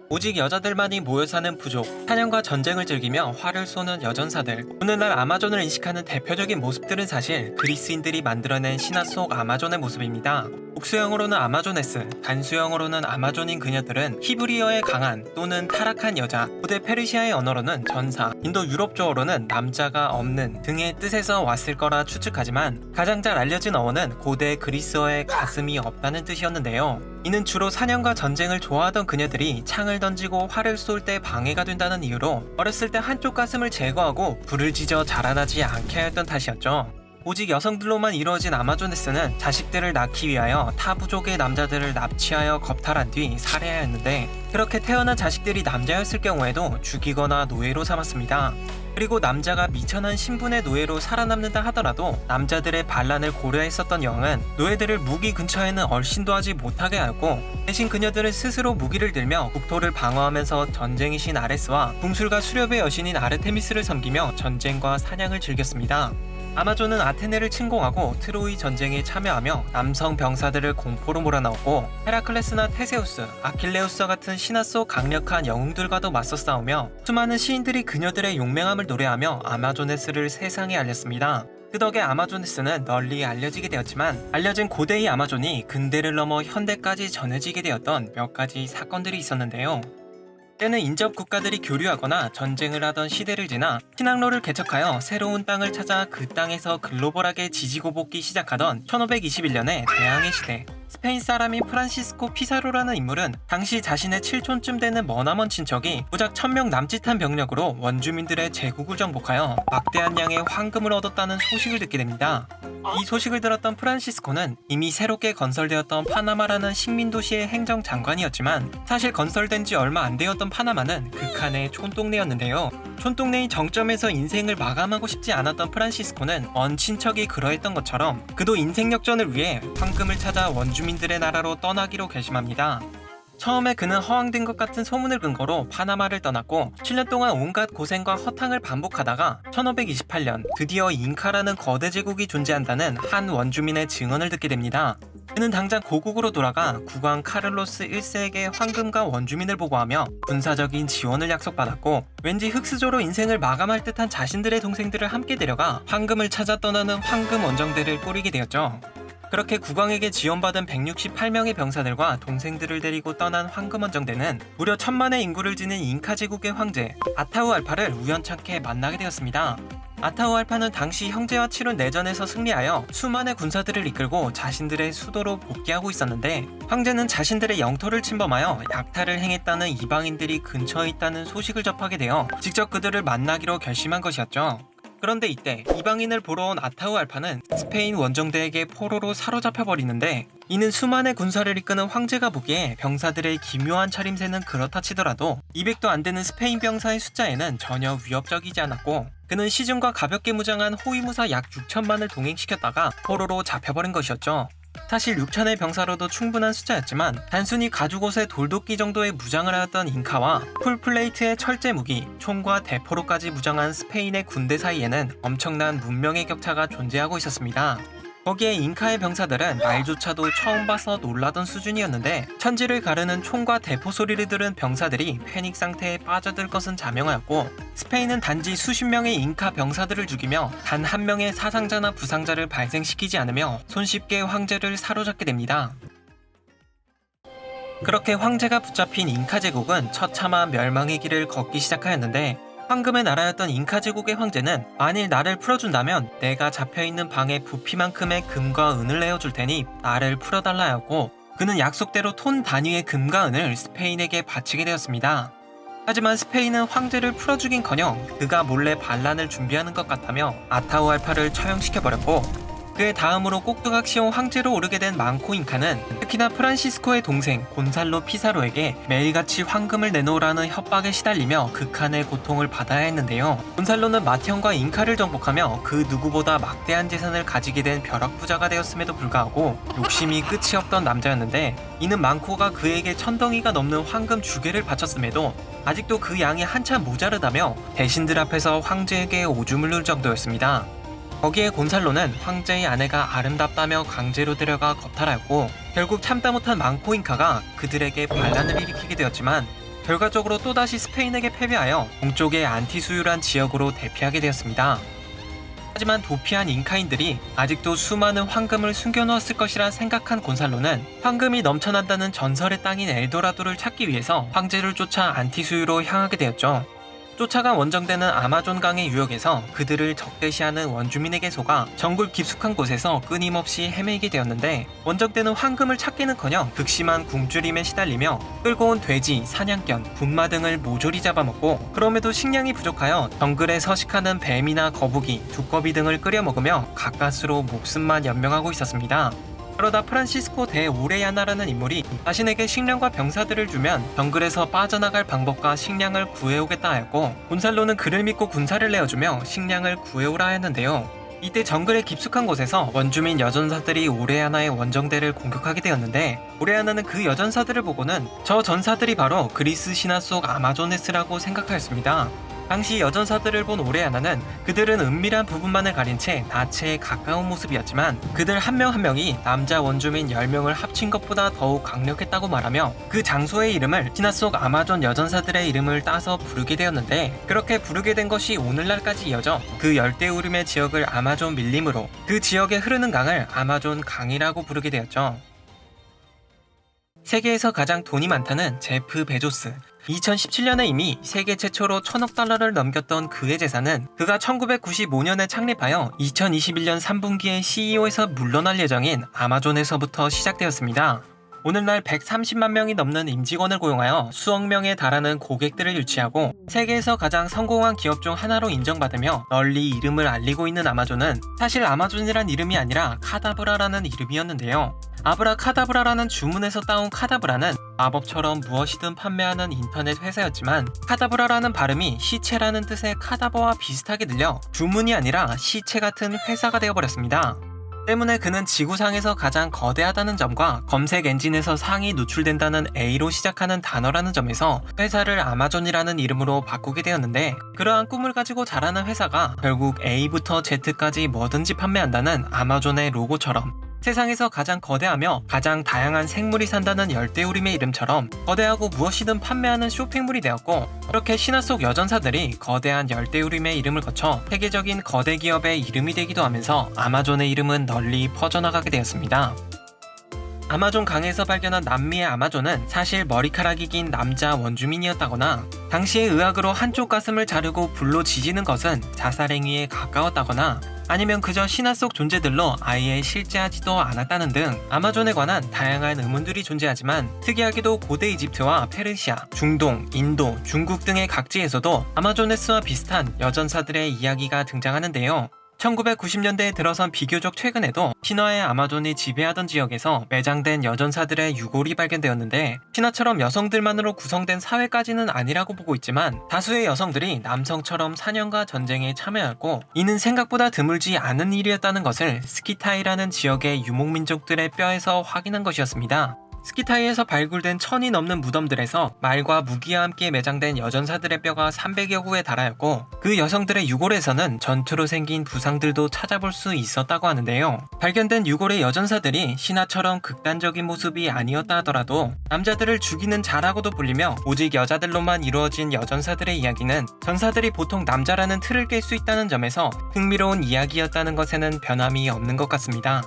오직 여자들만이 모여 사는 부족, 사냥과 전쟁을 즐기며 활을 쏘는 여전사들. 오늘날 아마존을 인식하는 대표적인 모습들은 사실 그리스인들이 만들어낸 신화 속 아마존의 모습입니다. 복수형으로는 아마조네스, 단수형으로는 아마존인 그녀들은 히브리어의 강한 또는 타락한 여자, 고대 페르시아의 언어로는 전사, 인도 유럽 조어로는 남자가 없는 등의 뜻에서 왔을 거라 추측하지만 가장 잘 알려진 어원은 고대 그리스어의 가슴이 없다는 뜻이었는데요. 이는 주로 사냥과 전쟁을 좋아하던 그녀들이 창을 던지고 활을 쏠 때 방해가 된다는 이유로 어렸을 때 한쪽 가슴을 제거하고 불을 지져 자라나지 않게 하였던 탓이었죠. 오직 여성들로만 이루어진 아마조네스는 자식들을 낳기 위하여 타 부족의 남자들을 납치하여 겁탈한 뒤 살해하였는데, 그렇게 태어난 자식들이 남자였을 경우에도 죽이거나 노예로 삼았습니다. 그리고 남자가 미천한 신분의 노예로 살아남는다 하더라도 남자들의 반란을 고려했었던 여왕은 노예들을 무기 근처에는 얼씬도 하지 못하게 하였고, 대신 그녀들은 스스로 무기를 들며 국토를 방어하면서 전쟁의 신 아레스와 궁술과 수렵의 여신인 아르테미스를 섬기며 전쟁과 사냥을 즐겼습니다. 아마존은 아테네를 침공하고 트로이 전쟁에 참여하며 남성 병사들을 공포로 몰아넣었고, 헤라클레스나 테세우스, 아킬레우스와 같은 신화 속 강력한 영웅들과도 맞서 싸우며 수많은 시인들이 그녀들의 용맹함을 노래하며 아마조네스를 세상에 알렸습니다. 그 덕에 아마조네스는 널리 알려지게 되었지만, 알려진 고대의 아마존이 근대를 넘어 현대까지 전해지게 되었던 몇 가지 사건들이 있었는데요. 때는 인접 국가들이 교류하거나 전쟁을 하던 시대를 지나 신항로를 개척하여 새로운 땅을 찾아 그 땅에서 글로벌하게 지지고 볶기 시작하던 1521년의 대항해 시대. 스페인 사람인 프란시스코 피사로라는 인물은 당시 자신의 7촌쯤 되는 머나먼 친척이 고작 1000명 남짓한 병력으로 원주민들의 제국을 정복하여 막대한 양의 황금을 얻었다는 소식을 듣게 됩니다. 이 소식을 들었던 프란시스코는 이미 새롭게 건설되었던 파나마라는 식민도시의 행정장관이었지만, 사실 건설된 지 얼마 안 되었던 파나마는 극한의 촌동네였는데요. 촌동네의 정점에서 인생을 마감하고 싶지 않았던 프란시스코는 먼 친척이 그러했던 것처럼 그도 인생 역전을 위해 황금을 찾아 원주민들의 나라로 떠나기로 결심합니다. 처음에 그는 허황된 것 같은 소문을 근거로 파나마를 떠났고 7년 동안 온갖 고생과 허탕을 반복하다가 1528년 드디어 잉카라는 거대 제국이 존재한다는 한 원주민의 증언을 듣게 됩니다. 그는 당장 고국으로 돌아가 국왕 카를로스 1세에게 황금과 원주민을 보고하며 군사적인 지원을 약속받았고, 왠지 흑수저로 인생을 마감할 듯한 자신들의 동생들을 함께 데려가 황금을 찾아 떠나는 황금 원정대를 꾸리게 되었죠. 그렇게 국왕에게 지원받은 168명의 병사들과 동생들을 데리고 떠난 황금원정대는 무려 1000만의 인구를 지닌 잉카 제국의 황제 아타우알파를 우연찮게 만나게 되었습니다. 아타우알파는 당시 형제와 치룬 내전에서 승리하여 수만의 군사들을 이끌고 자신들의 수도로 복귀하고 있었는데, 황제는 자신들의 영토를 침범하여 약탈을 행했다는 이방인들이 근처에 있다는 소식을 접하게 되어 직접 그들을 만나기로 결심한 것이었죠. 그런데 이때 이방인을 보러 온 아타우알파는 스페인 원정대에게 포로로 사로잡혀버리는데, 이는 수만의 군사를 이끄는 황제가 보기에 병사들의 기묘한 차림새는 그렇다 치더라도 200도 안 되는 스페인 병사의 숫자에는 전혀 위협적이지 않았고, 그는 시중과 가볍게 무장한 호위무사 약 6천만을 동행시켰다가 포로로 잡혀버린 것이었죠. 사실 6천의 병사로도 충분한 숫자였지만, 단순히 가죽옷에 돌도끼 정도의 무장을 하였던 잉카와 풀플레이트의 철제 무기, 총과 대포로까지 무장한 스페인의 군대 사이에는 엄청난 문명의 격차가 존재하고 있었습니다. 거기에 잉카의 병사들은 말조차도 처음 봐서 놀라던 수준이었는데, 천지를 가르는 총과 대포 소리를 들은 병사들이 패닉 상태에 빠져들 것은 자명하였고, 스페인은 단지 수십 명의 잉카 병사들을 죽이며 단 한 명의 사상자나 부상자를 발생시키지 않으며 손쉽게 황제를 사로잡게 됩니다. 그렇게 황제가 붙잡힌 잉카 제국은 처참한 멸망의 길을 걷기 시작하였는데, 황금의 나라였던 잉카 제국의 황제는 만일 나를 풀어준다면 내가 잡혀있는 방의 부피만큼의 금과 은을 내어줄 테니 나를 풀어달라 하였고, 그는 약속대로 톤 단위의 금과 은을 스페인에게 바치게 되었습니다. 하지만 스페인은 황제를 풀어주긴커녕 그가 몰래 반란을 준비하는 것 같다며 아타우알파를 처형시켜버렸고, 그의 다음으로 꼭두각시용 황제로 오르게 된 망코 잉카는 특히나 프란시스코의 동생 곤살로 피사로에게 매일같이 황금을 내놓으라는 협박에 시달리며 극한의 고통을 받아야 했는데요. 곤살로는 맏형과 잉카를 정복하며 그 누구보다 막대한 재산을 가지게 된 벼락부자가 되었음에도 불구하고 욕심이 끝이 없던 남자였는데, 이는 망코가 그에게 1000덩이가 넘는 황금 주계를 바쳤음에도 아직도 그 양이 한참 모자르다며 대신들 앞에서 황제에게 오줌을 누를 정도였습니다. 거기에 곤살로는 황제의 아내가 아름답다며 강제로 데려가 겁탈하였고, 결국 참다 못한 망코 잉카가 그들에게 반란을 일으키게 되었지만, 결과적으로 또다시 스페인에게 패배하여 동쪽의 안티수유란 지역으로 대피하게 되었습니다. 하지만 도피한 잉카인들이 아직도 수많은 황금을 숨겨놓았을 것이라 생각한 곤살로는 황금이 넘쳐난다는 전설의 땅인 엘도라도를 찾기 위해서 황제를 쫓아 안티수유로 향하게 되었죠. 쫓아간 원정대는 아마존강의 유역에서 그들을 적대시하는 원주민에게 속아 정글 깊숙한 곳에서 끊임없이 헤매게 되었는데, 원정대는 황금을 찾기는커녕 극심한 굶주림에 시달리며 끌고 온 돼지, 사냥견, 분마 등을 모조리 잡아먹고, 그럼에도 식량이 부족하여 정글에 서식하는 뱀이나 거북이, 두꺼비 등을 끓여 먹으며 가까스로 목숨만 연명하고 있었습니다. 그러다 프란시스코 데 오레야나라는 인물이 자신에게 식량과 병사들을 주면 정글에서 빠져나갈 방법과 식량을 구해오겠다 하였고, 곤살로는 그를 믿고 군사를 내어주며 식량을 구해오라 했는데요. 이때 정글의 깊숙한 곳에서 원주민 여전사들이 오레야나의 원정대를 공격하게 되었는데, 오레야나는 그 여전사들을 보고는 저 전사들이 바로 그리스 신화 속 아마조네스라고 생각하였습니다. 당시 여전사들을 본 오레야나는 그들은 은밀한 부분만을 가린 채 나체에 가까운 모습이었지만 그들 한 명 한 명이 남자 원주민 10명을 합친 것보다 더욱 강력했다고 말하며 그 장소의 이름을 신화 속 아마존 여전사들의 이름을 따서 부르게 되었는데, 그렇게 부르게 된 것이 오늘날까지 이어져 그 열대우림의 지역을 아마존 밀림으로, 그 지역에 흐르는 강을 아마존 강이라고 부르게 되었죠. 세계에서 가장 돈이 많다는 제프 베조스. 2017년에 이미 세계 최초로 1000억 달러를 넘겼던 그의 재산은 그가 1995년에 창립하여 2021년 3분기에 CEO에서 물러날 예정인 아마존에서부터 시작되었습니다. 오늘날 130만 명이 넘는 임직원을 고용하여 수억 명에 달하는 고객들을 유치하고 세계에서 가장 성공한 기업 중 하나로 인정받으며 널리 이름을 알리고 있는 아마존은 사실 아마존이란 이름이 아니라 카다브라라는 이름이었는데요. 아브라카다브라라는 주문에서 따온 카다브라는 마법처럼 무엇이든 판매하는 인터넷 회사였지만, 카다브라라는 발음이 시체라는 뜻의 카다버와 비슷하게 들려 주문이 아니라 시체 같은 회사가 되어버렸습니다. 때문에 그는 지구상에서 가장 거대하다는 점과 검색 엔진에서 상위 노출된다는 A로 시작하는 단어라는 점에서 회사를 아마존이라는 이름으로 바꾸게 되었는데, 그러한 꿈을 가지고 자라는 회사가 결국 A부터 Z까지 뭐든지 판매한다는 아마존의 로고처럼 세상에서 가장 거대하며 가장 다양한 생물이 산다는 열대우림의 이름처럼 거대하고 무엇이든 판매하는 쇼핑몰이 되었고, 그렇게 신화 속 여전사들이 거대한 열대우림의 이름을 거쳐 세계적인 거대 기업의 이름이 되기도 하면서 아마존의 이름은 널리 퍼져나가게 되었습니다. 아마존 강에서 발견한 남미의 아마존은 사실 머리카락이 긴 남자 원주민이었다거나, 당시의 의학으로 한쪽 가슴을 자르고 불로 지지는 것은 자살행위에 가까웠다거나, 아니면 그저 신화 속 존재들로 아예 실제하지도 않았다는 등 아마존에 관한 다양한 의문들이 존재하지만, 특이하게도 고대 이집트와 페르시아, 중동, 인도, 중국 등의 각지에서도 아마조네스와 비슷한 여전사들의 이야기가 등장하는데요. 1990년대에 들어선 비교적 최근에도 신화의 아마존이 지배하던 지역에서 매장된 여전사들의 유골이 발견되었는데, 신화처럼 여성들만으로 구성된 사회까지는 아니라고 보고 있지만 다수의 여성들이 남성처럼 사냥과 전쟁에 참여했고, 이는 생각보다 드물지 않은 일이었다는 것을 스키타이라는 지역의 유목민족들의 뼈에서 확인한 것이었습니다. 스키타이에서 발굴된 1000이 넘는 무덤들에서 말과 무기와 함께 매장된 여전사들의 뼈가 300여 구에 달하였고, 그 여성들의 유골에서는 전투로 생긴 부상들도 찾아볼 수 있었다고 하는데요. 발견된 유골의 여전사들이 신화처럼 극단적인 모습이 아니었다 하더라도 남자들을 죽이는 자라고도 불리며 오직 여자들로만 이루어진 여전사들의 이야기는 전사들이 보통 남자라는 틀을 깰 수 있다는 점에서 흥미로운 이야기였다는 것에는 변함이 없는 것 같습니다.